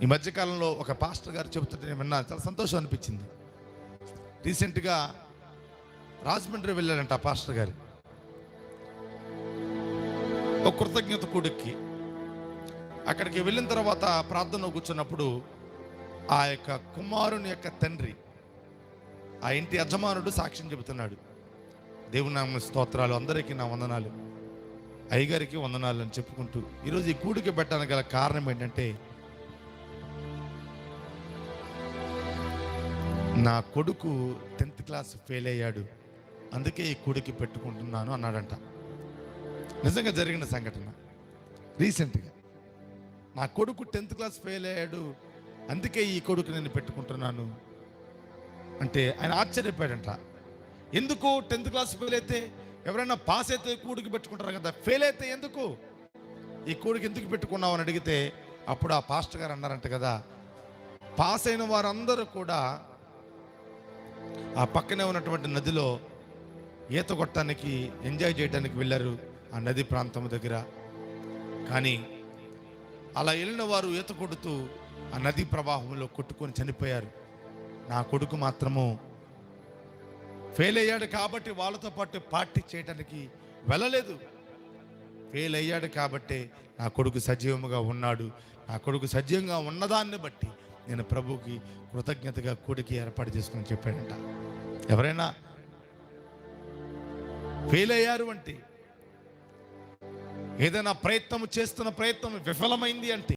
ఈ మధ్యకాలంలో ఒక పాస్టర్ గారు చెబుతుంటే నేను విన్నా, చాలా సంతోషం అనిపించింది. రీసెంట్గా రాజమండ్రి వెళ్ళాడంట ఆ పాస్టర్ గారు ఒక కృతజ్ఞత కూడికి. అక్కడికి వెళ్ళిన తర్వాత ప్రార్థనలో కూర్చున్నప్పుడు ఆ యొక్క కుమారుని యొక్క తండ్రి, ఆ ఇంటి యజమానుడు సాక్ష్యం చెబుతున్నాడు. దేవుని నామ స్తోత్రాలు, అందరికీ నా వందనాలు, అయ్యగారికి వందనాలు అని చెప్పుకుంటూ ఈరోజు ఈ కూడికి పెట్టడానికి గల కారణం ఏంటంటే, నా కొడుకు 10th క్లాస్ ఫెయిల్ అయ్యాడు, అందుకే ఈ కూడికి పెట్టుకుంటున్నాను అన్నాడంట. నిజంగా జరిగిన సంఘటన. రీసెంట్గా నా కొడుకు 10th క్లాస్ ఫెయిల్ అయ్యాడు, అందుకే ఈ కొడుకు నేను పెట్టుకుంటున్నాను అంటే ఆయన ఆశ్చర్యపోయాడంట. ఎందుకు 10th క్లాస్ ఫెయిల్ అయితే ఎవరైనా పాస్ అయితే కూడికి పెట్టుకుంటారు కదా, ఫెయిల్ అయితే ఎందుకు ఈ కూడికి ఎందుకు పెట్టుకున్నావు అని అడిగితే అప్పుడు ఆ పాస్టర్ గారు అన్నారంట కదా, పాస్ అయిన వారందరూ కూడా ఆ పక్కనే ఉన్నటువంటి నదిలో ఈత కొట్టడానికి, ఎంజాయ్ చేయడానికి వెళ్ళారు ఆ నది ప్రాంతం దగ్గర. కానీ అలా వెళ్ళిన వారు ఈత కొడుతూ ఆ నది ప్రవాహంలో కొట్టుకొని చనిపోయారు. నా కొడుకు మాత్రము ఫెయిల్ అయ్యాడు కాబట్టి వాళ్ళతో పాటు పార్టీ చేయడానికి వెళ్ళలేదు. ఫెయిల్ అయ్యాడు కాబట్టి నా కొడుకు సజీవంగా ఉన్నాడు. నా కొడుకు సజీవంగా ఉన్నదాన్ని బట్టి నేను ప్రభువుకి కృతజ్ఞతగా కూడికి ఏర్పాటు చేసుకుని చెప్పాడంట. ఎవరైనా ఫెయిల్ అయ్యారు అంటే, ఏదైనా ప్రయత్నం చేస్తున్న ప్రయత్నం విఫలమైంది అంటే